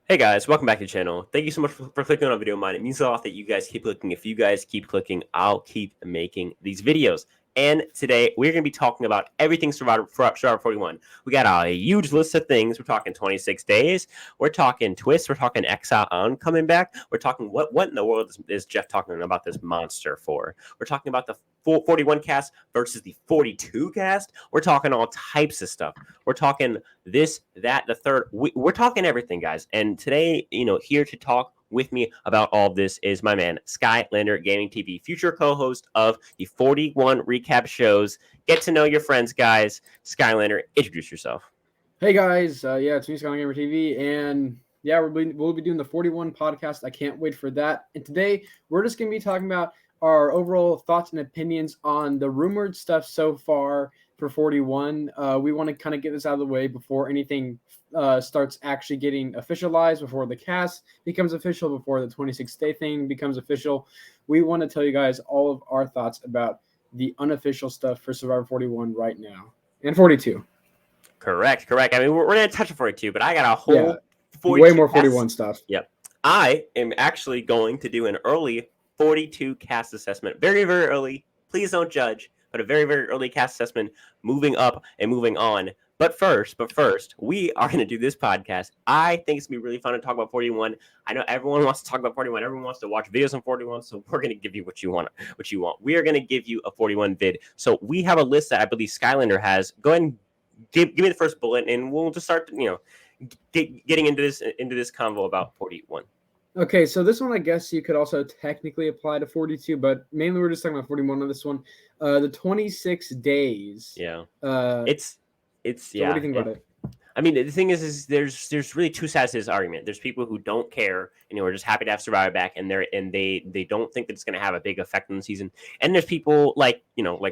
Hey guys, welcome back to the channel. Thank you so much for clicking on a video of mine. It means a lot that you guys keep clicking. If you guys keep clicking, I'll keep making these videos. And today we're going to be talking about everything Survivor 41. We got a huge list of things. We're talking 26 days. We're talking twists. We're talking Exile Island coming back. We're talking what in the world is Jeff talking about this monster for? We're talking about the 41 cast versus the 42 cast. We're talking all types of stuff. We're talking this, that, the third. We're talking everything, guys. And today, here to talk with me about all this is my man, Skylander Gaming TV, future co-host of the 41 recap shows. Get to know your friends, guys. Skylander, introduce yourself. Hey guys, it's me, Skylander Gamer TV, and we'll be doing the 41 podcast. I can't wait for that. And today we're just going to be talking about our overall thoughts and opinions on the rumored stuff so far for 41. We want to kind of get this out of the way before anything starts actually getting officialized, before the cast becomes official, before the 26-day thing becomes official. We want to tell you guys all of our thoughts about the unofficial stuff for Survivor 41 right now and 42. Correct. I mean, we're going to touch on 42, but I got a whole 42 way more 41 stuff. Yep. I am actually going to do an early 42 cast assessment. Very, very early. Please don't judge, but a very, very early cast assessment moving up and moving on. But first, we are going to do this podcast. I think it's going to be really fun to talk about 41. I know everyone wants to talk about 41. Everyone wants to watch videos on 41. So we're going to give you what you want. We are going to give you a 41 vid. So we have a list that I believe Skylander has. Go ahead and give me the first bullet, and we'll just start, getting into this convo about 41. Okay, so this one, I guess you could also technically apply to 42, but mainly we're just talking about 41 on this one. The 26 days. Yeah. It's so yeah. What do you think about it? I mean, the thing is there's really two sides to this argument. There's people who don't care and are just happy to have Survivor back, and they don't think that it's going to have a big effect on the season. And there's people like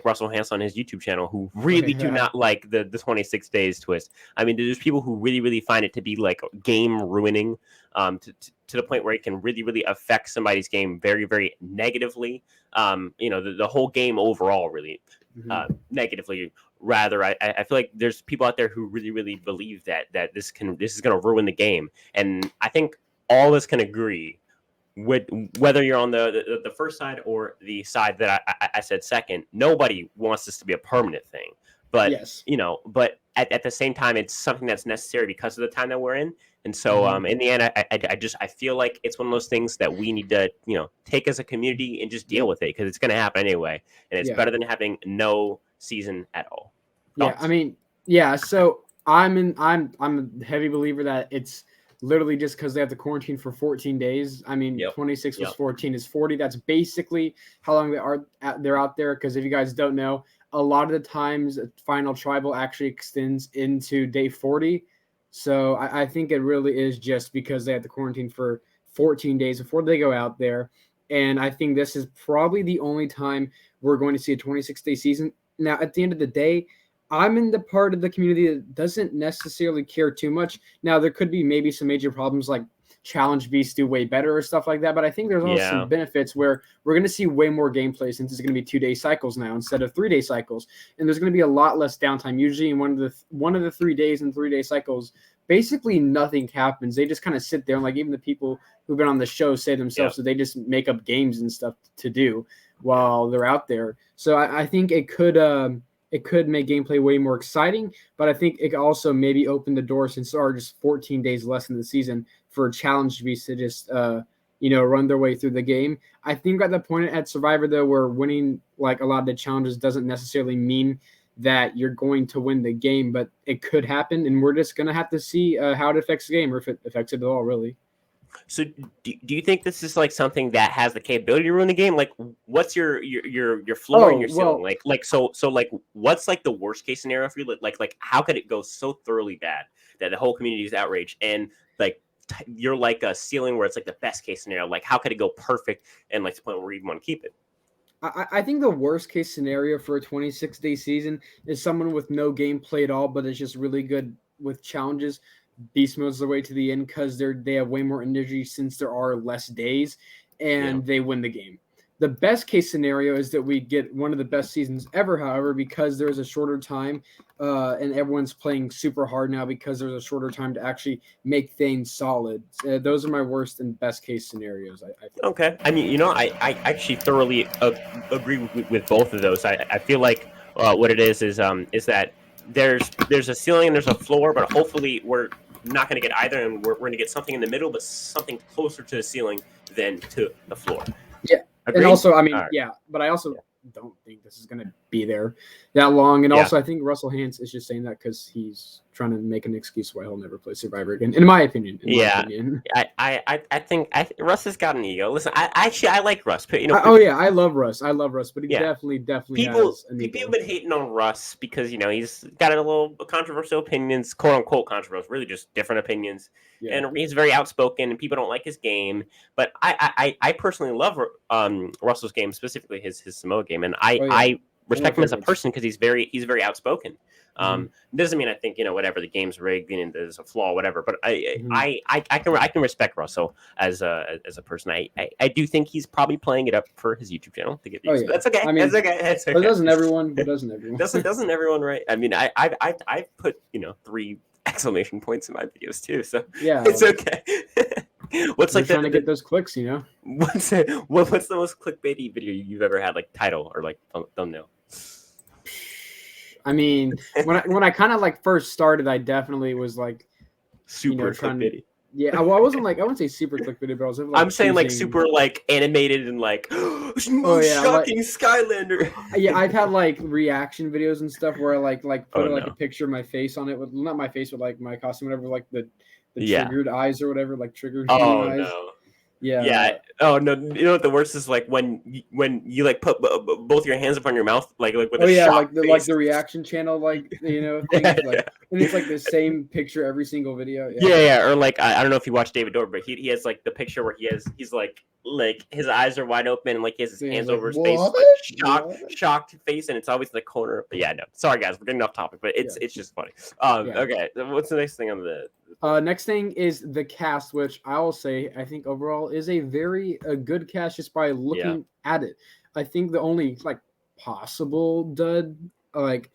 Russell Hanson on his YouTube channel who really do not like the 26 days twist. I mean, there's people who really find it to be like game ruining, to the point where it can really affect somebody's game very, very negatively. The whole game overall really negatively. Rather, I feel like there's people out there who really believe that this is going to ruin the game, and I think all of us can agree, with whether you're on the first side or the side that I said second. Nobody wants this to be a permanent thing, but yes, but at the same time, it's something that's necessary because of the time that we're in. And so in the end, I feel like it's one of those things that we need to take as a community and just deal with it, because it's going to happen anyway, and it's better than having no season at all. Thoughts? Yeah, I mean, yeah. So I'm a heavy believer that it's literally just because they have to quarantine for 14 days. I mean, 26 plus 14 is 40. That's basically how long they're out there. Because if you guys don't know, a lot of the times final tribal actually extends into day 40. So I think it really is just because they have to quarantine for 14 days before they go out there. And I think this is probably the only time we're going to see a 26-day season. Now, at the end of the day, I'm in the part of the community that doesn't necessarily care too much. Now, there could be maybe some major problems like challenge beasts do way better or stuff like that, but I think there's also some benefits where we're going to see way more gameplay, since it's going to be 2-day cycles now instead of 3-day cycles, and there's going to be a lot less downtime. Usually in one of the 3 days and 3-day cycles, basically nothing happens. They just kind of sit there, and like even the people who've been on the show say themselves, so they just make up games and stuff to do while they're out there. So I think it could make gameplay way more exciting, but I think it could also maybe open the door, since there are just 14 days less in the season, for challenge beasts to just run their way through the game. I think at the point at Survivor, though, where winning like a lot of the challenges doesn't necessarily mean that you're going to win the game, but it could happen, and we're just gonna have to see how it affects the game, or if it affects it at all, really. So do you think this is like something that has the capability to ruin the game? Like, what's your floor and your ceiling? So what's like the worst case scenario for you? Like how could it go so thoroughly bad that the whole community is outraged, and like you're like a ceiling where it's like the best case scenario? Like, how could it go perfect and like to the point where we even want to keep it? I think the worst case scenario for a 26-day season is someone with no gameplay at all, but is just really good with challenges. Beast mode's the way to the end because they have way more energy since there are less days, and they win the game. The best case scenario is that we get one of the best seasons ever, however, because there's a shorter time and everyone's playing super hard now because there's a shorter time to actually make things solid. Those are my worst and best case scenarios. I think. Okay. I mean, I actually thoroughly agree with both of those. I feel like what it is that there's a ceiling and there's a floor, but hopefully we're not going to get either, and we're going to get something in the middle, but something closer to the ceiling than to the floor. Yeah. Agreed? And also, I mean, right. yeah, but I also don't think this is going to be there that long. And also, I think Russell Hantz is just saying that because he's trying to make an excuse why he'll never play Survivor again, in my opinion. I think Russ has got an ego. Listen, I like Russ, but I love Russ, but he definitely people has an ego. People have been hating on Russ because he's got a little controversial opinions, quote unquote controversial, really just different opinions, and he's very outspoken, and people don't like his game. But I personally love Russell's game, specifically his Samoa game, and I respect him as a person because he's very outspoken. Doesn't mean I think whatever the game's rigged and there's a flaw, whatever. But I can respect Russell as a person. I do think he's probably playing it up for his YouTube channel to get views. But that's okay. I mean, that's okay. But doesn't everyone? doesn't everyone, right? I mean, I put 3 exclamation points in my videos too, so it's okay. What's like trying to get those clicks, What's the most clickbaity video you've ever had, like title or like thumbnail? I mean, when I kind of like first started, I definitly was like super clickbaity. Yeah, well, I wouldn't say super clickbaity, but I was like, I'm saying like super like animated and like shocking Skylander. Yeah, I've had like reaction videos and stuff where I like put a picture of my face on it with not my face, but like my costume, whatever, like the triggered eyes or whatever, like triggered eyes. No. Yeah. Yeah. Oh no! You know what the worst is, like when you like put both your hands up on your mouth, like with a shocked face. Like the reaction channel, like thing, and it's like the same picture every single video. Yeah. Or like I don't know if you watch David Dobrik, but he has like the picture where he's like his eyes are wide open and like he has his hands over his face, like shocked face, and it's always in the corner. But yeah, no, sorry guys, we're getting off topic, but it's just funny. Okay, what's the next thing on the? Next thing is the cast, which I will say I think overall is a very good cast just by looking at it. I think the only like possible dud, like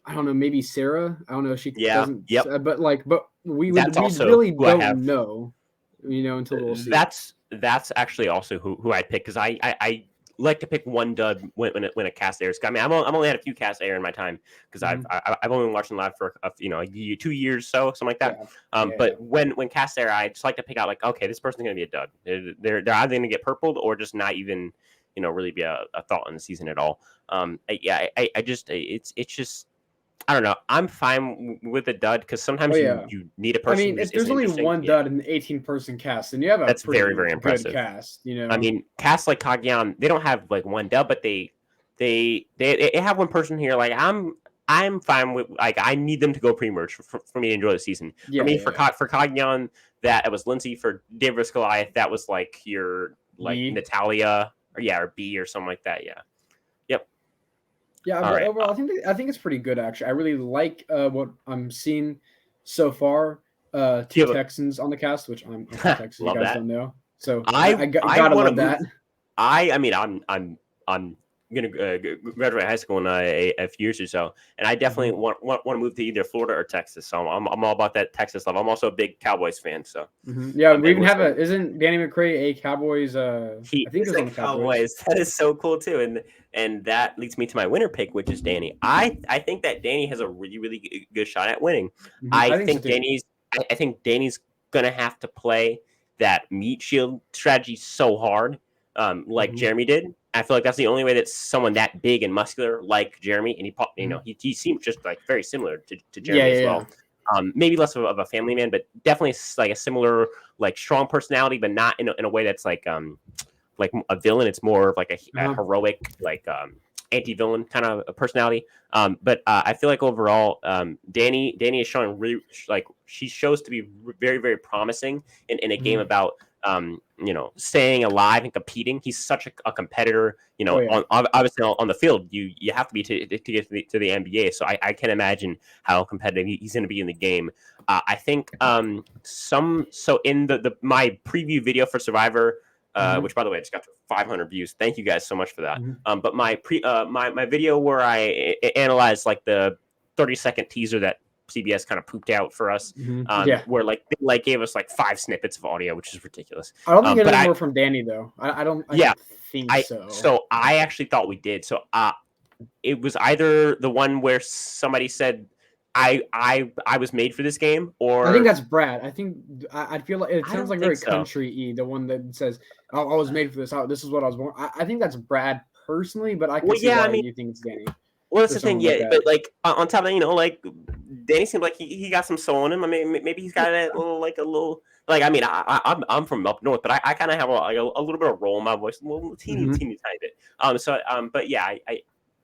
I don't know, maybe Sarah. I don't know if she doesn't. But we really don't know, until we'll see. That's actually also who I'd pick because I like to pick one dud when a cast airs. I mean, I'm only had a few casts air in my time because I've only been watching live for 2 years, something like that. But when cast air, I just like to pick out like, okay, this person's gonna be a dud. They're either gonna get purpled or just not even really be a thought in the season at all. It's just. I don't know. I'm fine with a dud because sometimes you need a person. I mean, if there's only one dud in the 18-person cast, then you have that's very, very impressive cast. I mean, casts like Kagyan, they don't have like one dud, but they have one person here. Like I'm fine with like I need them to go pre-merge for me to enjoy the season. For Kagyan, that it was Lindsay. For David vs. Goliath, that was like your B. Natalia or B or something like that. Yeah. Yeah, but overall, I think it's pretty good actually. I really like what I'm seeing so far. 2 Texans on the cast, which I'm Texas. You guys don't know, so I gotta love that. I mean, I'm gonna graduate high school in a few years or so, and I definitely want to move to either Florida or Texas. So I'm all about that Texas love. I'm also a big Cowboys fan. So we even have isn't Danny McCray a Cowboys? I think he's on the Cowboys. That is so cool too, and that leads me to my winner pick, which is Danny. I think that Danny has a really, really good shot at winning. I think Danny's gonna have to play that meat shield strategy so hard, like Jeremy did. I feel like that's the only way that someone that big and muscular like Jeremy, and he seems just like very similar to Jeremy as well. Maybe less of a family man, but definitely like a similar like strong personality, but not in a way that's like a villain. It's more of like a heroic like anti-villain kind of a personality. But I feel like overall, Danny is showing really like she shows to be very, very promising in a game about staying alive and competing. He's such a competitor. Obviously on the field, you have to be to get to the NBA. So I can imagine how competitive he's going to be in the game. I think in my preview video for Survivor, which by the way, I just got to 500 views. Thank you guys so much for that. Mm-hmm. But my video where I analyzed like the 30-second teaser that CBS kind of pooped out for us, where like they gave us like 5 snippets of audio, which is ridiculous. I don't think any more from Danny though. I don't think so. So I actually thought we did. So it was either the one where somebody said I was made for this game, or I think that's Brad. I think I feel like it sounds like very country-y. The one that says I was made for this. This is what I was born. I think that's Brad personally, but I can see why you think it's Danny. Well, that's the thing, but like on top of that, like Danny seemed like he got some soul in him. I mean, maybe he's got a little. Like, I mean, I'm from up north, but I kind of have a little bit of roll in my voice, a little teeny tiny bit. But yeah,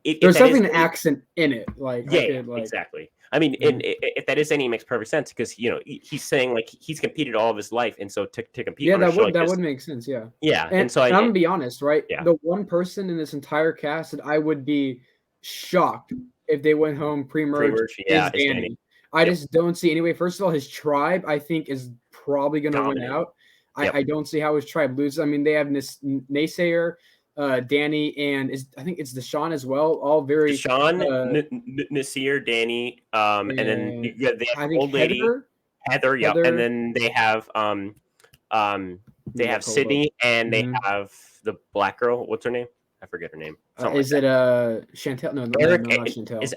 there's definitely an accent in it. Like, exactly. I mean, if that is any, it makes perfect sense because he's saying like he's competed all of his life, and so to compete, that would make sense. Yeah. And so I'm gonna be honest, right? Yeah. The one person in this entire cast that I would be shocked if they went home pre-merge is Danny. I just don't see any way. First of all, his tribe I think is probably going to win out. I don't see how his tribe loses. I mean, they have Naysayer, Danny, and I think it's Deshaun as well. All very Deshaun, Nasir, Danny, and then they have old lady Heather, yep, and then they have Sydney, and they have the black girl. What's her name? I forget her name. Is it Chantel? No, not Chantel.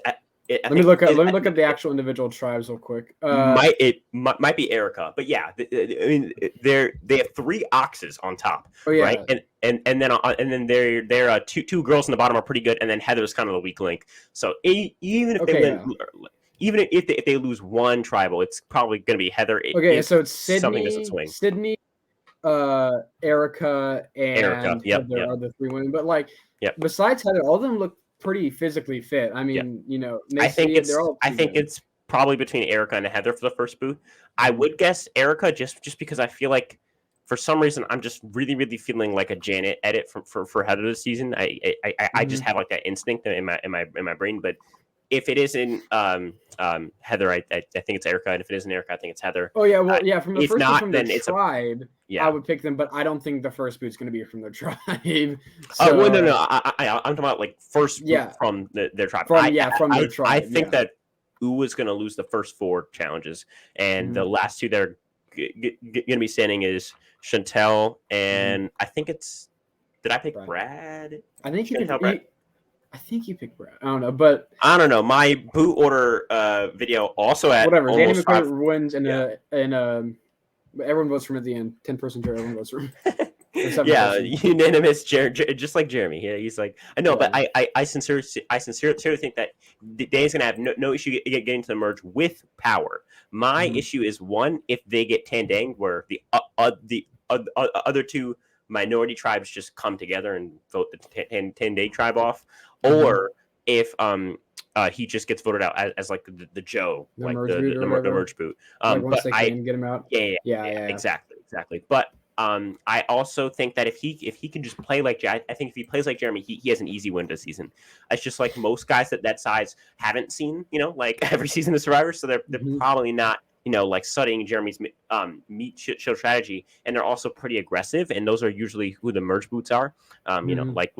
Let me look up the actual individual tribes real quick. It might be Erica, but yeah, I mean they have 3 oxes on top, right? And then they're two girls on the bottom are pretty good, and then Heather's kind of the weak link. So even if they lose one tribal, it's probably going to be Heather. So it's Sydney, something doesn't swing. Sydney, Erica, and Heather are the 3 women. But besides Heather, all of them look pretty physically fit. I mean, I think it's probably between Erica and Heather for the first boot. I would guess Erica just because I feel like for some reason I'm just really, really feeling like a Janet edit for Heather this season. I just have like that instinct in my brain. But if it isn't Heather, I think it's Erica, and if it isn't Erica, I think it's Heather. Oh yeah, well from the first boot from the tribe, I would pick them, but I don't think the first boot's going to be from their tribe. So, no, I'm talking about like first boot from their tribe. From their tribe. I think that U is going to lose the first 4 challenges, and the last 2 that are going to be standing is Chantel, and I think it's. Did I pick Brad? I think you picked Brad. I think you picked Brad. I don't know, but I don't know. My boot order video also had whatever. Danny McCoy wins, and everyone votes for him at the end. 10% jury, everyone votes for him. Unanimous. Just like Jeremy. He's like, I know, but I sincerely think that Danny's gonna have no issue getting to the merge with power. My issue is one, if they get Tandang, where the other 2 minority tribes just come together and vote the Tandang tribe off, or if he just gets voted out as like the Joe, the merge boot. Once they can get him out. Yeah, exactly. But I also think that if he can just play like I think if he plays like Jeremy, he has an easy win this season. It's just like most guys that size haven't seen, like every season of Survivor, so they're probably not, like studying Jeremy's meat show strategy, and they're also pretty aggressive, and those are usually who the merge boots are. Like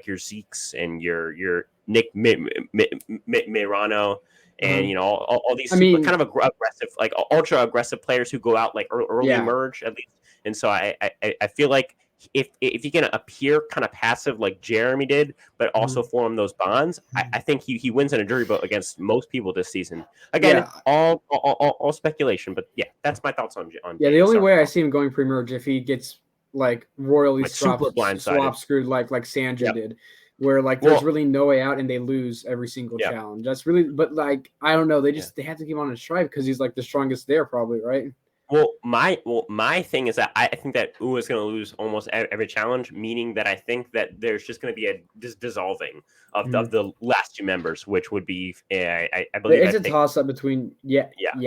your Zeeks and your Nick Mirano. And all these kind of aggressive, like ultra aggressive players who go out like early merge at least. And so I feel like if he can appear kind of passive like Jeremy did, but also form those bonds, I think he wins in a jury vote against most people this season. Again, all speculation, but that's my thoughts on. The only way I see him going pre-merge if he gets like royally swap screwed like Sanja did. Where there's really no way out and they lose every single challenge. That's really, but I don't know. They have to keep on his tribe because he's like the strongest there probably, right? Well, my thing is that I think that U is going to lose almost every challenge, meaning that I think that there's just going to be a dissolving of the last 2 members, which would be I believe it's a toss up between Yassi. I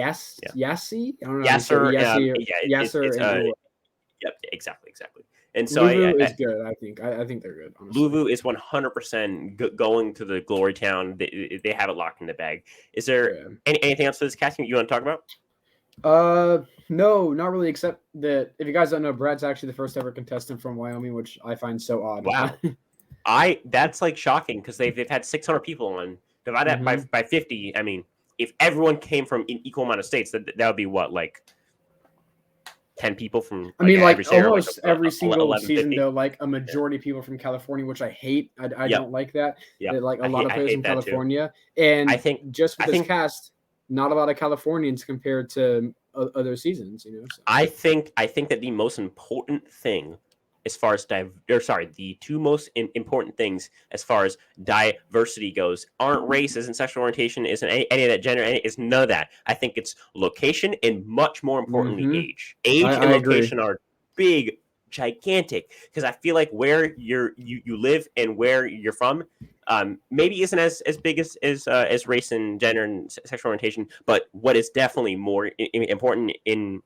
don't know. Yasser. Yep, exactly. And so Luvu is good. I think they're good. Honestly. Luvu is 100% going to the Glory Town. They have it locked in the bag. Is there anything else for this casting you want to talk about? No, not really. Except that if you guys don't know, Brad's actually the first ever contestant from Wyoming, which I find so odd. Wow, that's like shocking because they've had 600 people on. Divide that by 50. I mean, if everyone came from an equal amount of states, that would be what, like 10 people from. Like, I mean, like every almost every single 1150? season, though, like a majority of people from California, which I hate. I don't like that. Yeah, Like a lot of players from California, too. and I think just with this cast, not a lot of Californians compared to other seasons. You know, so. I think that the most important thing, as far as the two most important things as far as diversity goes, aren't race, isn't sexual orientation, isn't any of that gender, is none of that. I think it's location and much more importantly age. Age and location are big, gigantic, because I feel like where you live and where you're from maybe isn't as big as race and gender and sexual orientation, but what is definitely more important in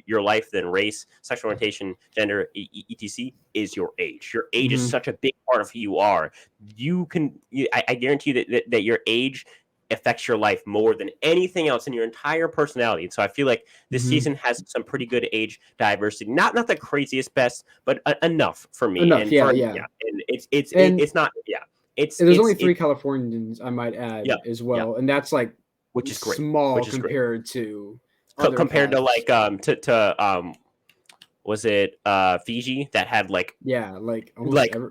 your life than race, sexual orientation, gender, etc. is your age. Your age is such a big part of who you are. I guarantee you that your age affects your life more than anything else in your entire personality. And so I feel like this season has some pretty good age diversity. Not the craziest best, but enough for me. Enough, and yeah. And it's not. There's only 3 Californians, I might add, as well, and that's like which is great. Small compared to like was it Fiji that had like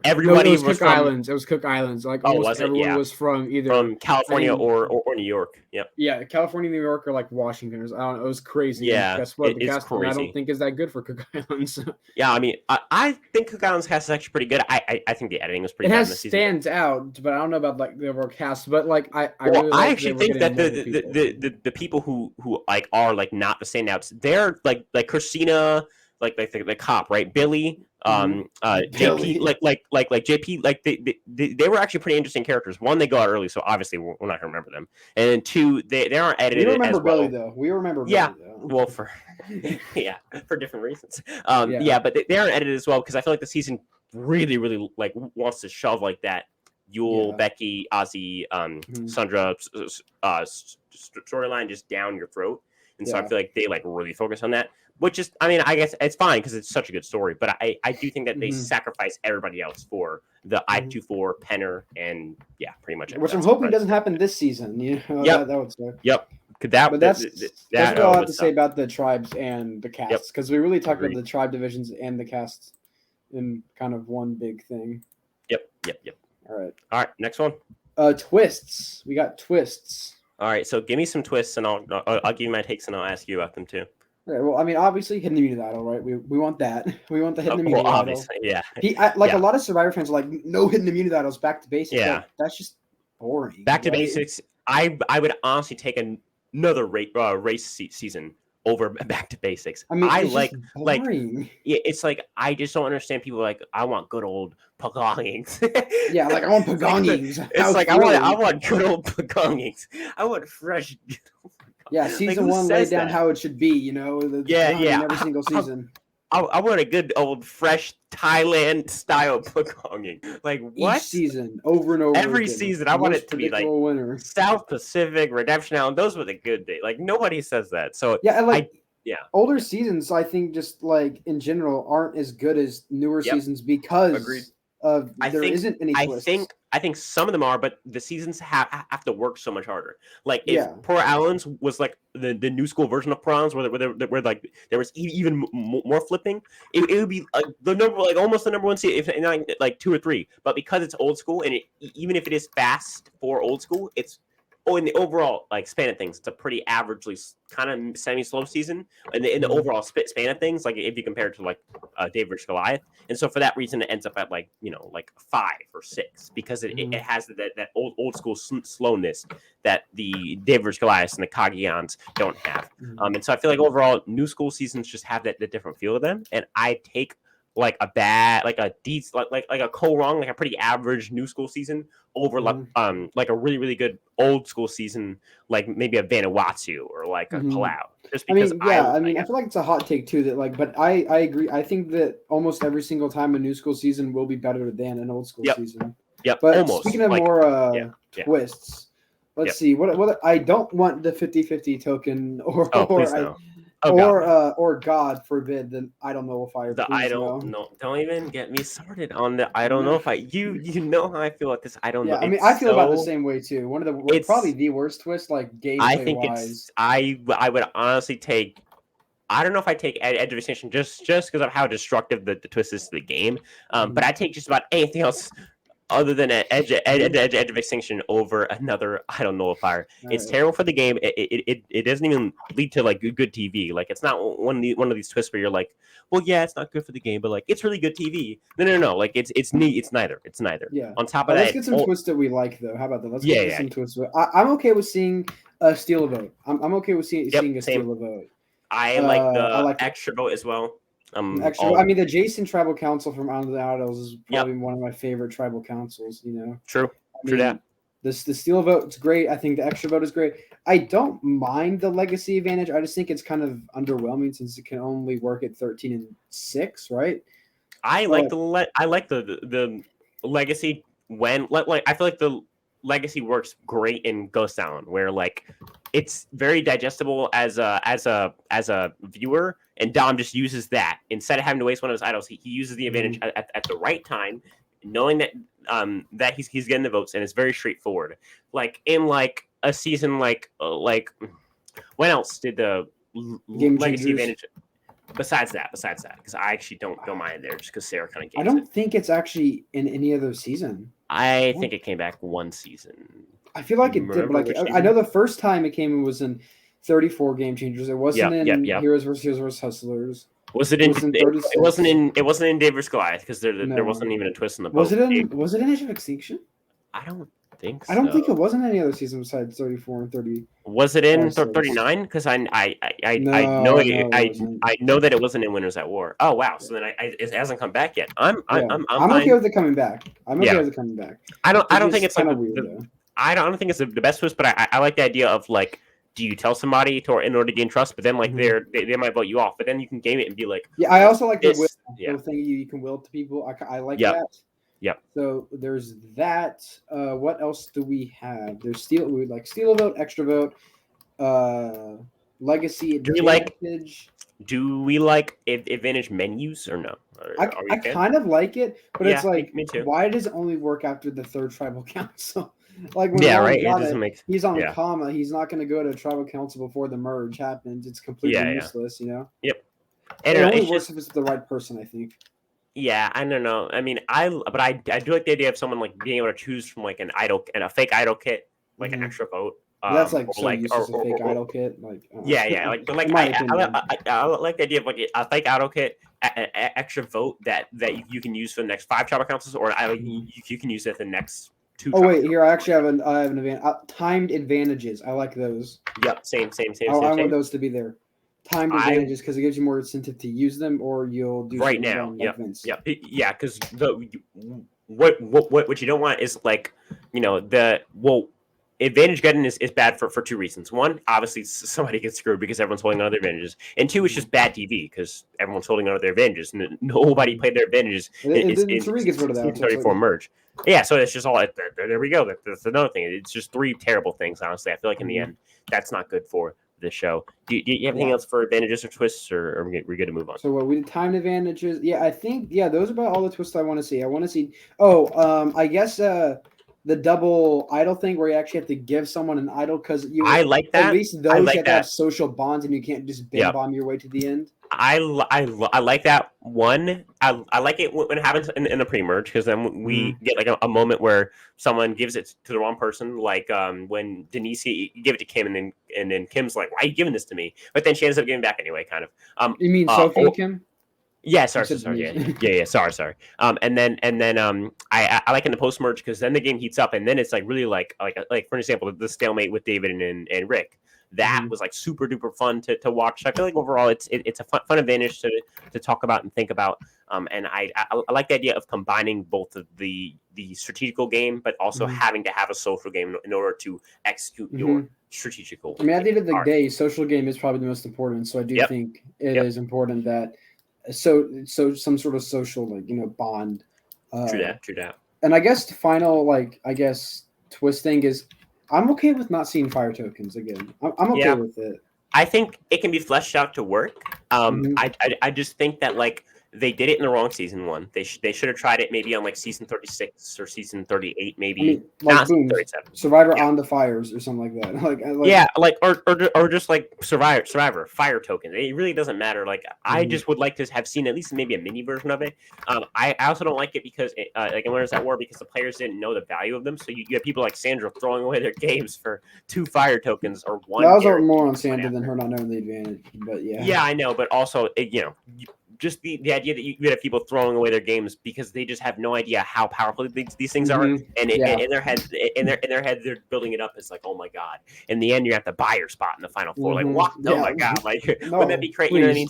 everybody was was Cook Islands. It was Cook Islands. Like almost everyone was from either from California or New York. Yep. Yeah, California, New York, or like Washington. I don't know. It was crazy. Yeah. And guess what? The cast I don't think is that good for Cook Islands. Yeah, I mean, I think Cook Islands cast is actually pretty good. I think the editing was pretty good. It stands out, but I don't know about like the overall cast. But like I actually think that the people who like are like not the standouts, they're like Christina, like the cop, right? Billy, JP, like JP, like they were actually pretty interesting characters. One, they go out early, so obviously we're not gonna remember them. And then 2, they aren't edited. We remember as well. Billy though. We remember Billy, though. Well, for for different reasons. But they aren't edited as well because I feel like the season really like wants to shove like that Yul, Becky, Ozzy, Sandra storyline just down your throat. And so I feel like they like really focus on that, which is, I mean, I guess it's fine because it's such a good story, but I do think that they sacrifice everybody else for the I-24, Penner, and pretty much. Which I'm hoping doesn't happen this season. You know, that would suck. Yep. But that's what I'll have to say about the tribes and the casts, because we really talked about the tribe divisions and the casts in kind of one big thing. Yep. All right. Next one. Twists. We got twists. All right, so give me some twists, and I'll give you my takes, and I'll ask you about them too. Right. Well, I mean, obviously, hidden immunity idol, right? We want that. We want the hidden immunity idol. Obviously, yeah. A lot of Survivor fans are like, no hidden immunity idols, back to basics. Yeah, like, that's just boring. Back to basics. I would honestly take another race season over back to basics. I mean, it's like I just don't understand people like I want good old pagongings. Yeah, like I want pagongings. It's like I want good old pagongings. I want fresh. Yeah, season 1 laid down how it should be. You know. Every single season. I want a good old fresh Thailand style pagonging. Like what? Each season, over and over. Every season, I want it to be like winner. South Pacific, Redemption Island. Those were the good days. Like nobody says that. So older seasons, I think, just like in general, aren't as good as newer seasons because there isn't any twists. I think some of them are, but the seasons have to work so much harder. Like if Poor Allen's was like the new school version of Prawns, where like there was even more flipping, it would be almost the number one seed, if not like 2 or 3. But because it's old school, and even if it is fast for old school, it's in the overall like span of things, it's a pretty averagely kind of semi-slow season in the overall span of things. Like if you compare it to like David vs. Goliath, and so for that reason, it ends up at like 5 or 6 because it has that old school slowness that the David vs. Goliath and the Kagians don't have. And so I feel like overall new school seasons just have that different feel to them, and I take like a bad, like a Ko Wrong, like a pretty average new school season over like a really, really good old school season, like maybe a Vanuatu or like a Palau. Just because I feel like it's a hot take too but I agree. I think that almost every single time a new school season will be better than an old school season. Yep. But almost. Speaking of more twists, Let's see. What I don't want the 50-50 token or please no. or God forbid the I don't know if I don't even get me started on the I don't know if I you know how I feel about this. I don't know. I mean, I feel about the same way too. One of the probably the worst twist, like gameplay I think wise. I would honestly take. I don't know if I take Edge of Extinction just because of how destructive the twist is to the game. But I take just about anything else other than Edge of Extinction over another I don't know fire. It's terrible for the game. It doesn't even lead to like good TV. Like it's not one of these twists where you're like, well, yeah, it's not good for the game, but like it's really good TV. No. Like it's neither. It's neither. Yeah. On top of that, let's get some twists that we like though. How about that? Let's get some twists. I'm okay with seeing steal a vote. I'm okay with seeing a steal a vote. I like the extra vote as well. I mean, the Jason Tribal Council from Out of the Idols is probably one of my favorite tribal councils. You know, true that. The steal vote is great. I think the extra vote is great. I don't mind the legacy advantage. I just think it's kind of underwhelming since it can only work at 13 and 6, right? I like the legacy when like I feel like the legacy works great in Ghost Island, where like it's very digestible as a viewer, and Dom just uses that instead of having to waste one of his idols. He uses the advantage at the right time, knowing that that he's getting the votes, and it's very straightforward. Like in like a season like when else did the legacy advantage? Besides that, because I actually don't mind there, just because Sarah kind of. I don't think it's actually in any other season. I think it came back one season. I feel like it did, but like I know the first time it came was in 34 Game Changers. It wasn't in Heroes vs Hustlers. Was it in? It wasn't in Dave vs Goliath because there wasn't even a twist in the boat. Was it in Age of Extinction? I don't think so. I don't think it wasn't any other season besides 34 and 30. Was it in 39? Because I know that it wasn't in Winners at War. Oh wow! So then it hasn't come back yet. I'm okay with it coming back. I'm okay with it coming back. I don't think it's kind like of weird. I don't think it's the best twist, but I like the idea of like, do you tell somebody in order to gain trust? But then like they might vote you off. But then you can game it and be like, I also like the will thing you can will to people. I like that. Yep. So there's that. What else do we have? There's steal a vote, extra vote, legacy advantage. Do we like advantage menus or no? I kind of like it, but it's like, me too. Why does it only work after the third tribal council? Like when he's on comma, he's not going to go to tribal council before the merge happens. It's completely useless, you know. Yep. And it only works if it's the right person, I think. Yeah, I don't know. I mean, I do like the idea of someone like being able to choose from like an idol and a fake idol kit, like an extra vote. That's like so useless, a fake idol kit. Like like but like I like the idea of like a fake idol kit, an extra vote that you can use for the next 5 tribal councils, or you can use it the next 2. Oh wait, here I actually have an advantage. Timed advantages. I like those. Yep, same. I want those to be there. Timed advantages because it gives you more incentive to use them, or you'll do right now. Yeah, because what you don't want is like advantage getting is bad for 2 reasons. One, obviously somebody gets screwed because everyone's holding on to their advantages, and 2, it's just bad TV because everyone's holding on to their advantages and nobody played their advantages. Gets rid of that. 34 merge. Yeah, so it's just all there we go. That's another thing. It's just 3 terrible things. Honestly, I feel like in the end, that's not good for the show. Do you have anything else for advantages or twists, or are we good to move on? So we did timed advantages. Yeah, I think those are about all the twists I want to see. I want to see. I guess the double idol thing where you actually have to give someone an idol because I like that. At least those you have to have social bonds and you can't just bomb your way to the end. I like that one. I like it when it happens in the pre-merge because then we get like a moment where someone gives it to the wrong person, like when Denise give it to Kim and then Kim's like, "Why are you giving this to me?" But then she ends up giving back anyway, kind of. You mean Sophie and Kim? Yeah, sorry. Yeah. Sorry. And then I like in the post merge because then the game heats up and then it's like really like for example the stalemate with David and Rick. That was like super duper fun to watch. I feel like overall it's a fun advantage to talk about and think about. And I like the idea of combining both of the strategical game, but also having to have a social game in order to execute your strategical. I mean, at the end of the day, social game is probably the most important. So I do think it is important that so some sort of social bond. True that. And I guess the final twist thing is I'm okay with not seeing fire tokens again. I'm okay with it. I think it can be fleshed out to work. I just think that like they did it in the wrong season one. They should have tried it maybe on like season 36 or season 38, maybe. I mean, like not boom, 37. Survivor on the fires or something like that. Like or just like Survivor fire token. It really doesn't matter. Like I just would like to have seen at least maybe a mini version of it. I also don't like it because like in Winners at War, because the players didn't know the value of them. So you have people like Sandra throwing away their games for 2 fire tokens or 1. That was more on Sandra than her not knowing the advantage. But yeah, I know. But also, just the idea that you have people throwing away their games because they just have no idea how powerful these things are, and in their head, they're building it up as like, oh my god. In the end, you have to buy your spot in the final four. Like what? Oh my god! Like wouldn't that be great? You know what I mean?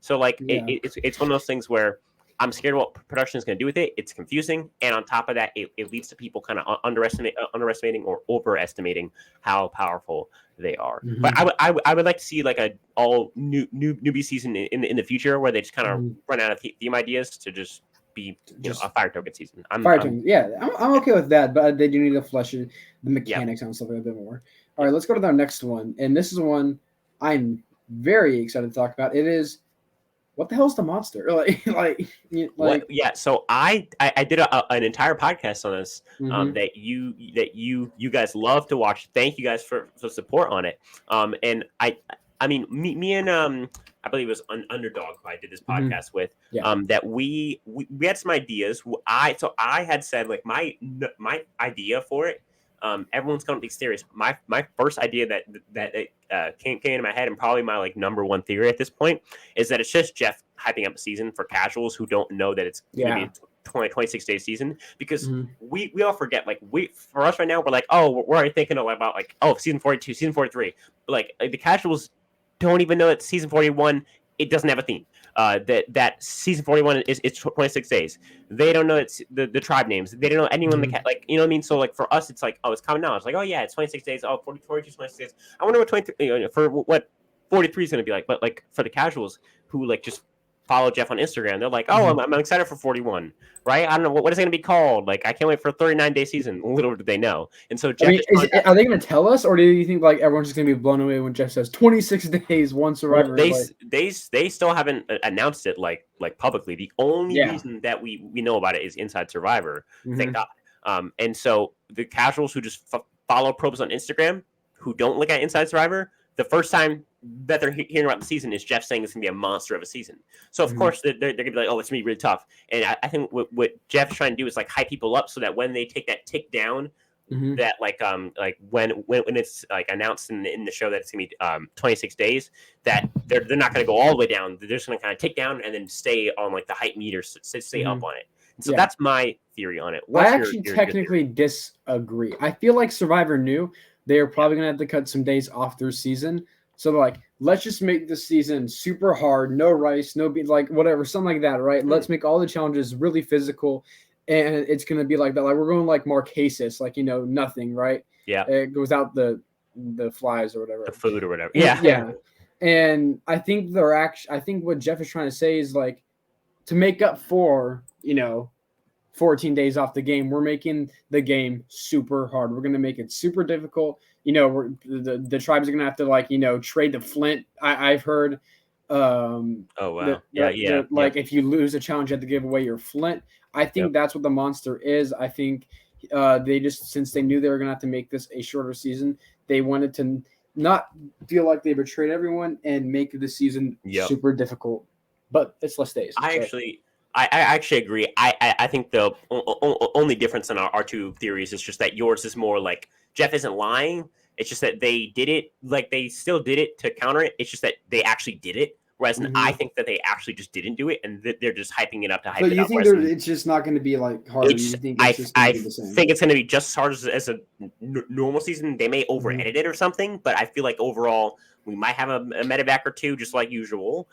So like it's one of those things where I'm scared what production is going to do with it. It's confusing, and on top of that, it leads to people kind of underestimating or overestimating how powerful they are. But I would like to see like a all newbie season in the future where they just kind of run out of theme ideas to just be a fire token season. I'm okay with that, but they do need to flesh the mechanics on something a bit more. All right, let's go to our next one, and this is one I'm very excited to talk about. It is, what the hell is the monster? So I did an entire podcast on this that you guys love to watch. Thank you guys for support on it. And I mean me and I believe it was Underdog who I did this podcast with. That we had some ideas. I had said like my idea for it. Everyone's gonna be serious. My first idea that came into my head, and probably my like number one theory at this point, is that it's just Jeff hyping up a season for casuals who don't know that it's gonna be a 26 day season, because we all forget, like for us right now, we're like, oh, we're already thinking about like, oh, season 42, season 43, but like the casuals don't even know that season 41 it doesn't have a theme. That season 41 is 26 days. They don't know it's the tribe names. They don't know anyone like, you know what I mean? So like for us, it's like, oh, it's common knowledge. Like, oh yeah, it's 26 days. Oh, 42, 26 days. I wonder what 23 for what 43 is going to be like. But like for the casuals who like just follow Jeff on Instagram, they're like, oh, I'm excited for 41, right? I don't know what is it going to be called. Like, I can't wait for a 39-day season. Little did they know. And so Jeff, are they going to tell us, or do you think like everyone's just going to be blown away when Jeff says 26 days, one Survivor? Well, they still haven't announced it like publicly. The only reason that we know about it is Inside Survivor. Thank God. And so the casuals who just follow probes on Instagram, who don't look at Inside Survivor, the first time that they're hearing about the season is Jeff saying it's going to be a monster of a season. So, of course, they're going to be like, oh, it's going to be really tough. And I think what Jeff's trying to do is, like, hype people up so that when they take that tick down, that, like when it's, like, announced in the show that it's going to be 26 days, that they're not going to go all the way down. They're just going to kind of tick down and then stay on, like, the hype meter, stay up on it. And so that's my theory on it. I actually technically disagree. I feel like Survivor knew they are probably going to have to cut some days off their season. So they're like, let's just make the season super hard, no rice, no beans, like whatever, something like that, right? Let's make all the challenges really physical, and it's going to be like that. Like we're going like Marquesas, like, nothing, right? Yeah. It goes out the flies or whatever. The food or whatever. Yeah. And I think I think what Jeff is trying to say is like, to make up for, 14 days off the game, we're making the game super hard. We're going to make it super difficult. The tribes are going to have to like, trade the flint. I've heard. Oh, wow. Like if you lose a challenge, you have to give away your flint. I think that's what the monster is. I think they just, since they knew they were going to have to make this a shorter season, they wanted to not feel like they betrayed everyone and make the season super difficult. But it's less days. I actually agree. I think the only difference in our two theories is just that yours is more like Jeff isn't lying. It's just that they did it, like they still did it to counter it. It's just that they actually did it. Whereas I think that they actually just didn't do it, and they're just hyping it up to hype it up. But you think it's just not going to be like hard? You think it's just going to be the same? I think it's going to be just as hard as a normal season. They may over-edit it or something, but I feel like overall we might have a medevac or two, just like usual.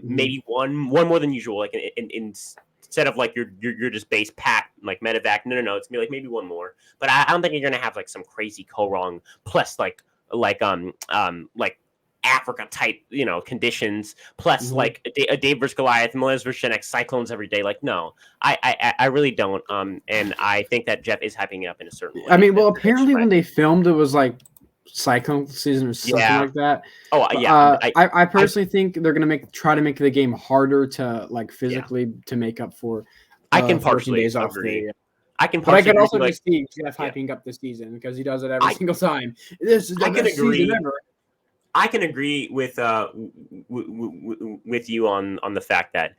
Maybe one more than usual. Like instead of like your just base pack like medevac. No, it's gonna be like maybe one more. But I don't think you're gonna have like some crazy co-wrong plus like Africa type, conditions, plus like a Dave versus Goliath, Millennials versus Gen X, Cyclones every day. Like, no, I really don't. And I think that Jeff is hyping it up in a certain way. I mean, well, apparently when they filmed, it was like Cyclone season or something like that. Oh, yeah. I personally think they're gonna try to make the game harder to like physically to make up for. I can partially days agree. Off I can, but I can also just see Jeff hyping up the season because he does it every single time. This is the best season ever. I can agree with you on the fact that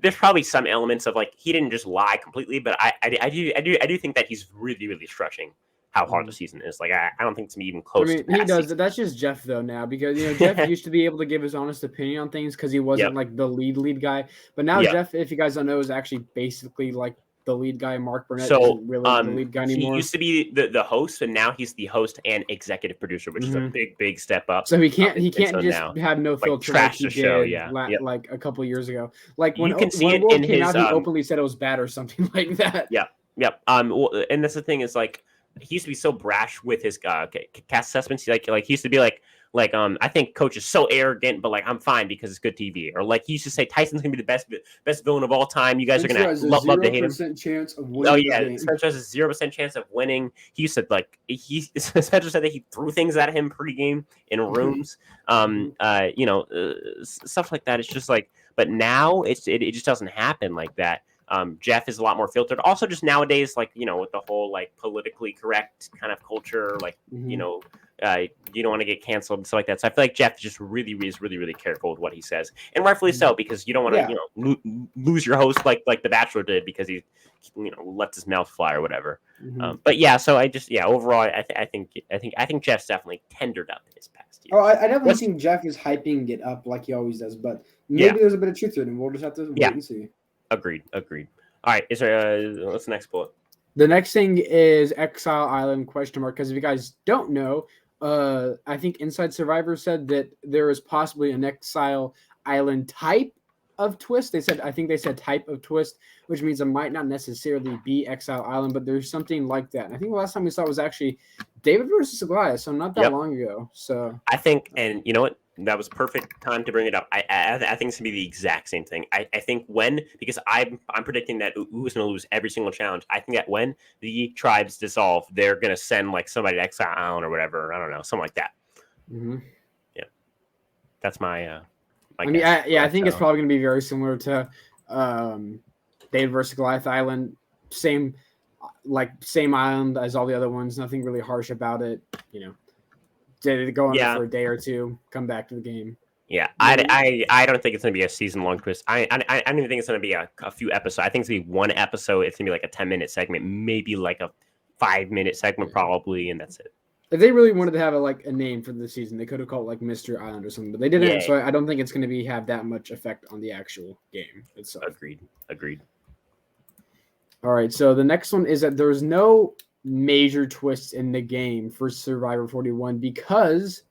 there's probably some elements of like he didn't just lie completely, but I do think that he's really stretching how hard the season is. Like I don't think it's even close. I mean, he does. That's just Jeff though now because Jeff used to be able to give his honest opinion on things because he wasn't like the lead guy, but now Jeff, if you guys don't know, is actually basically like the lead guy. Mark Burnett isn't really the lead guy anymore. He used to be the host, and now he's the host and executive producer, which is a big step up. So he can't just have no filter like he did like a couple years ago. Like when World came out, he openly said it was bad or something like that. Yep. And that's the thing is like he used to be so brash with his cast assessments. Like he used to be like I think Coach is so arrogant, but like I'm fine because it's good TV. Or like he used to say Tyson's gonna be the best villain of all time. You guys are gonna love to hate him. Chance of winning Spencer has a 0% chance of winning. He used to Spencer said that he threw things at him pregame in rooms. Stuff like that. It's just like, but now it just doesn't happen like that. Jeff is a lot more filtered. Also, just nowadays, like with the whole like politically correct kind of culture, like you don't want to get canceled and stuff like that. So I feel like Jeff just really careful with what he says, and rightfully so because you don't want to lose your host like The Bachelor did because he lets his mouth fly or whatever. But yeah, so overall I think Jeff's definitely tendered up his past year. Oh, I definitely think Jeff is hyping it up like he always does, but maybe there's a bit of truth to it, and we'll just have to wait and see. Agreed. All right, is there what's the next bullet? The next thing is Exile Island ? Because if you guys don't know, I think Inside Survivor said that there is possibly an Exile Island type of twist. I think they said type of twist, which means it might not necessarily be Exile Island, but there's something like that. And I think the last time we saw it was actually David versus Goliath, so not that long ago. So I think, and you know what? That was perfect time to bring it up. I think it's gonna be the exact same thing. I think because I'm predicting that U is gonna lose every single challenge. I think that when the tribes dissolve, they're gonna send like somebody to Exile Island or whatever. I don't know, something like that. Yeah, that's my. I think it's probably gonna be very similar to David versus Goliath Island. Same island as all the other ones. Nothing really harsh about it. They go on for a day or two, come back to the game. Yeah, I don't think it's going to be a season-long twist. I don't even think it's going to be a few episodes. I think it's going to be one episode. It's going to be like a 10-minute segment, maybe like a 5-minute segment probably, and that's it. If they really wanted to have a name for the season, they could have called it like Mystery Island or something, but they didn't. So I don't think it's going to have that much effect on the actual game itself. Agreed. All right, so the next one is that there's no major twists in the game for Survivor 41 because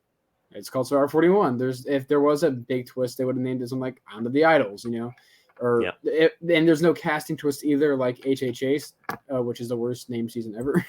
it's called Survivor 41. If there was a big twist, they would have named it something like Island of the Idols, and there's no casting twist either, like HHH, which is the worst named season ever.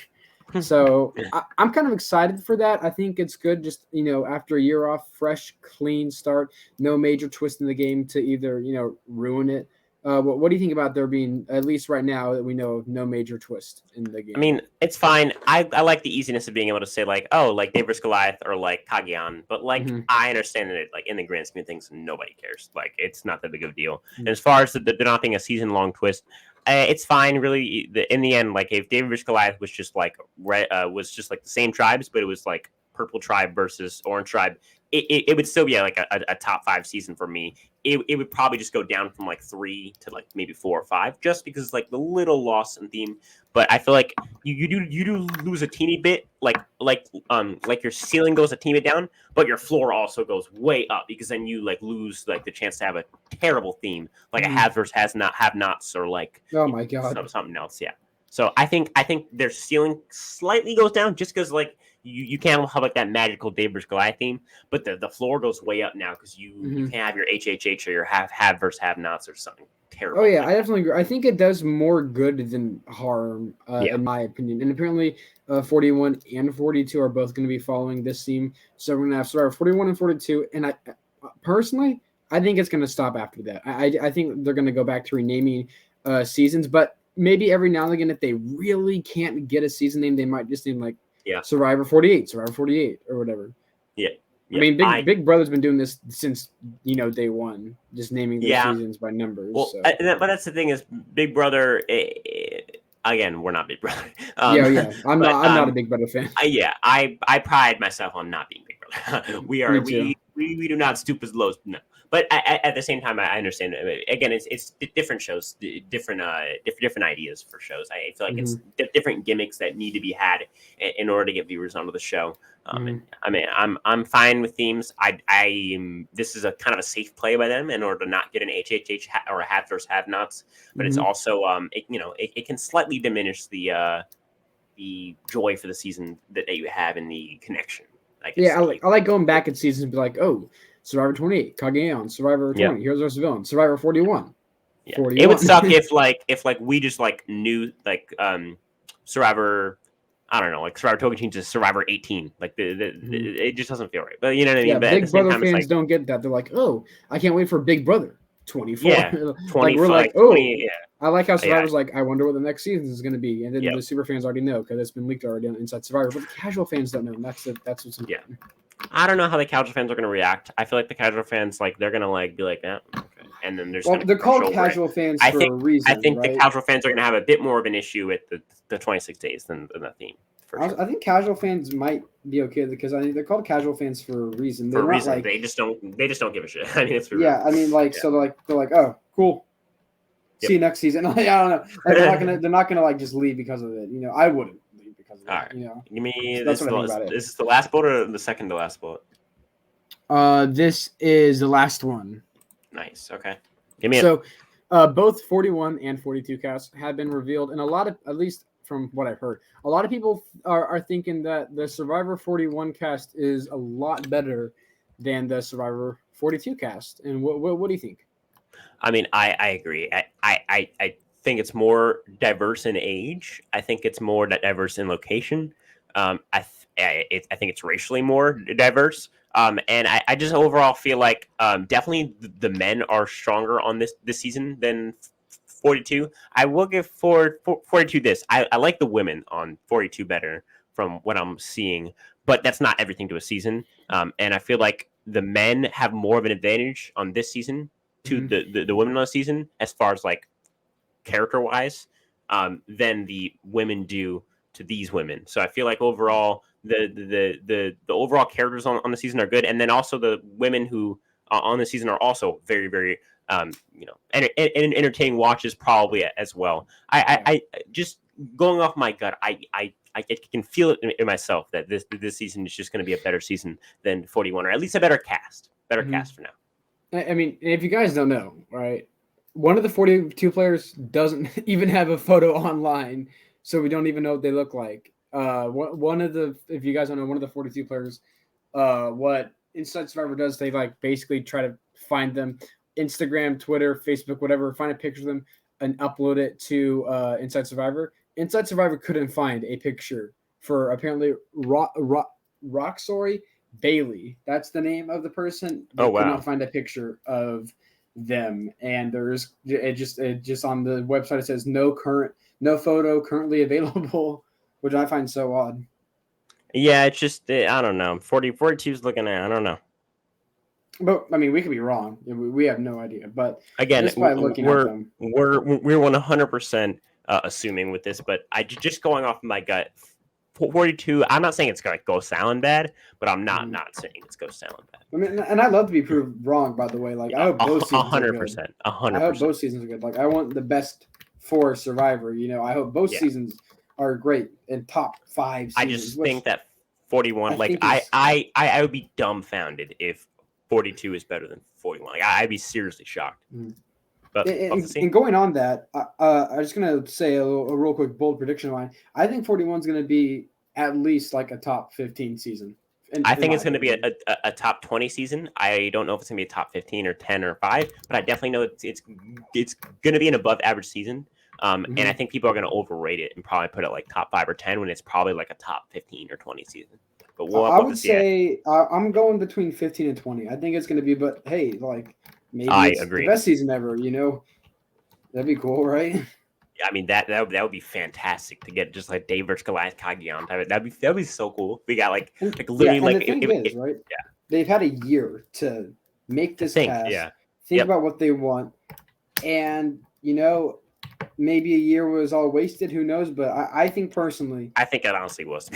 So I'm kind of excited for that. I think it's good, just after a year off, fresh, clean start, no major twist in the game to either ruin it. What do you think about there being, at least right now, that we know of no major twist in the game? I mean, it's fine. I like the easiness of being able to say like, oh, like Dave vs. Goliath or like Kageyan, but like I understand that it, like in the grand scheme of things, nobody cares. Like it's not that big of a deal. And as far as there not being a season-long twist, it's fine. Really, in the end, like if Dave vs. Goliath was just like the same tribes, but it was like purple tribe versus orange tribe, it would still be like a top 5 season for me. It would probably just go down from like 3 to like maybe 4 or 5, just because like the little loss in theme. But I feel like you do lose a teeny bit, like your ceiling goes a teeny bit down, but your floor also goes way up because then you like lose like the chance to have a terrible theme, like a have versus have nots or like my god something else. Yeah. So I think their ceiling slightly goes down just because like you can't have like that magical Dave vs. Goliath theme, but the floor goes way up now because you can't have your HHH or your have versus have nots or something terrible. Oh yeah, I definitely agree. I think it does more good than harm, in my opinion. And apparently, 41 and 42 are both going to be following this theme. So we're going to have Survivor 41 and 42. And I personally, I think it's going to stop after that. I think they're going to go back to renaming seasons, but maybe every now and again, if they really can't get a season name, they might just name like Survivor 48, Survivor 48, or whatever. Yeah. I mean, Big Brother's been doing this since day one, just naming their seasons by numbers. Well, so. But that's the thing is, Big Brother. Again, we're not Big Brother. Yeah. I'm not a Big Brother fan. I pride myself on not being Big Brother. We do not stoop as low. No. But at the same time, I understand. Again, it's different shows, different ideas for shows. I feel like it's different gimmicks that need to be had in order to get viewers onto the show. And, I mean, I'm fine with themes. This is a kind of a safe play by them in order to not get an HHH or a have versus have nots. But it's also it can slightly diminish the joy for the season that you have in the connection. I like going back in seasons and be like, oh, Survivor 28, Cagayan, Survivor 20, Heroes vs. Villains, Survivor 41. Yeah. 41. It would suck if we just knew Survivor, I don't know, like Survivor Tokyo to Survivor 18. It just doesn't feel right. But you know what I mean? Yeah, but Big Brother fans don't get that. They're like, oh, I can't wait for Big Brother 24. Yeah, 20, we're like, 20, yeah. I like how Survivor's like, I wonder what the next season is going to be. And then the super fans already know because it's been leaked already on Inside Survivor. But the casual fans don't know. And that's what's important. Yeah. I don't know how the casual fans are going to react. I feel like the casual fans, they're going to be like, okay. And then they're called casual fans for a reason. I think right? the casual fans are going to have a bit more of an issue with the 26 days than the theme. I think casual fans might be okay because I think they're called casual fans for a reason. For a reason, they just don't give a shit. I mean, it's so they're like, oh, cool. See you next season. I don't know. They're not gonna just leave because of it. I wouldn't leave because of it. All right. Give me this. Is this the last bullet or the second to last bullet? This is the last one. Nice. Okay. Give me both 41 and 42 casts have been revealed, and a lot of, at least from what I've heard, a lot of people are thinking that the Survivor 41 cast is a lot better than the Survivor 42 cast. And what do you think? I mean, I agree. I think it's more diverse in age. I think it's more diverse in location. I think it's racially more diverse. And I just overall feel like definitely the men are stronger on this season than 42. I will give 42 this. I like the women on 42 better from what I'm seeing, but that's not everything to a season. And I feel like the men have more of an advantage on this season to the women on the season as far as character wise than the women do to these women. So I feel like overall the overall characters on the season are good, and then also the women who on the season are also very, very entertaining watches probably as well. I just going off my gut, I can feel it in myself that this season is just going to be a better season than 41, or at least a better cast cast for now. I mean, if you guys don't know, right, one of the 42 players doesn't even have a photo online, so we don't even know what they look like. If you guys don't know, one of the 42 players, what Inside Survivor does, they basically try to find them, Instagram, Twitter, Facebook, whatever, find a picture of them and upload it to Inside Survivor. Inside Survivor couldn't find a picture for apparently Roxory Bailey. That's the name of the person. They could not find a picture of them, and there's it just on the website it says no photo currently available, which I find so odd. Yeah, it's just I don't know. 42 is looking at, I don't know. But I mean, we could be wrong. We have no idea. But again, just by looking at them, we're 100% assuming with this. But I just going off my gut, 42. I'm not saying it's gonna go sound bad, but I'm not saying it's go sound bad. I mean, and I love to be proved wrong. By the way, I hope both seasons 100%. I hope both seasons are good. I want the best for Survivor. I hope both seasons are great in top 5 seasons. I just think that 41. I would be dumbfounded if 42 is better than 41. I'd be seriously shocked. But and going on that, I'm just gonna say a real quick bold prediction of mine. I think 41 is gonna be at least a top 15 season I think it's going to be a top 20 season. I don't know if it's going to be a top 15 or 10 or 5, but I definitely know it's going to be an above average season. And I think people are going to overrate it and probably put it like top 5 or 10 when it's probably like a top 15 or 20 season. But I would say I'm going between 15 and 20. I think it's going to be, but hey, like maybe it's the best season ever. You know, that'd be cool, right? I mean that would be fantastic to get just like Dave versus Goliath Kageon type. That'd be so cool. We got like literally like the thing is, right? Yeah, they've had a year to make this cast. Think about what they want, and you know, maybe a year was all wasted. Who knows? But I think personally, I think it honestly was.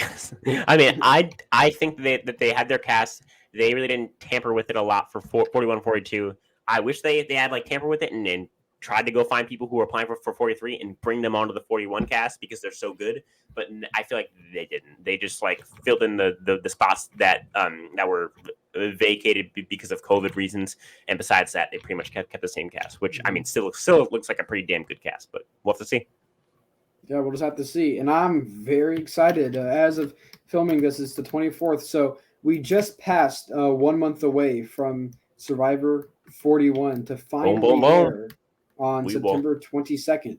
I mean, I think that they had their cast. They really didn't tamper with it a lot for 41, 42. I wish they had like tampered with it and tried to go find people who were applying for 43 and bring them onto the 41 cast because they're so good. But I feel like they didn't. They just like filled in the spots that were vacated because of COVID reasons. And besides that, they pretty much kept the same cast, which I mean still looks like a pretty damn good cast. But we'll have to see. Yeah, we'll just have to see. And I'm very excited. As of filming this, it's the 24th. So we just passed 1 month away from Survivor 41 to finally air on September 22nd.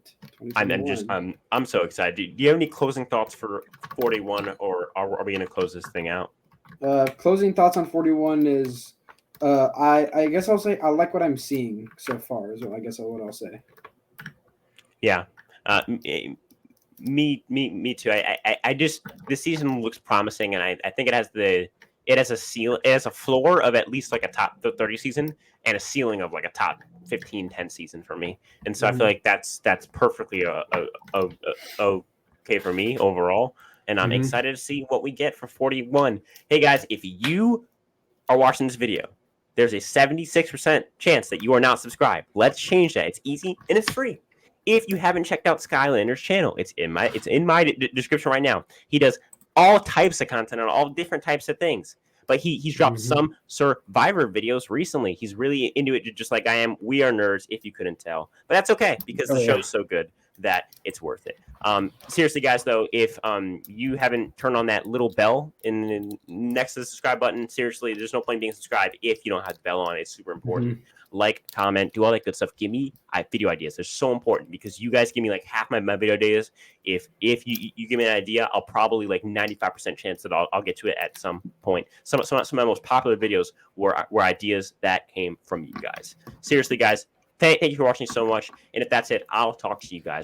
I'm so excited. Do you have any closing thoughts for 41, or are we going to close this thing out? Closing thoughts on 41 is, I guess I'll say I like what I'm seeing so far. Is what I guess what I'll say. Yeah, me too. I just this season looks promising, and I think it has a floor of at least like a top 30 season and a ceiling of like a top 15, 10 season for me. And so I feel like that's perfectly okay for me overall. And I'm excited to see what we get for 41. Hey guys, if you are watching this video, there's a 76% chance that you are not subscribed. Let's change that. It's easy and it's free. If you haven't checked out Skylander's channel, it's in my description right now. He does all types of content on all different types of things. But he's dropped some Survivor videos recently. He's really into it, just like I am. We are nerds, if you couldn't tell. But that's okay, because the show's so good that it's worth it. Seriously, guys, though, if you haven't turned on that little bell next to the subscribe button, seriously, there's no point in being subscribed if you don't have the bell on. It's super important. Like, comment, do all that good stuff. Give me video ideas. They're so important because you guys give me like half my video ideas. If you give me an idea, I'll probably like 95% chance that I'll get to it at some point. Some of my most popular videos were ideas that came from you guys. Seriously, guys, thank you for watching so much. And if that's it, I'll talk to you guys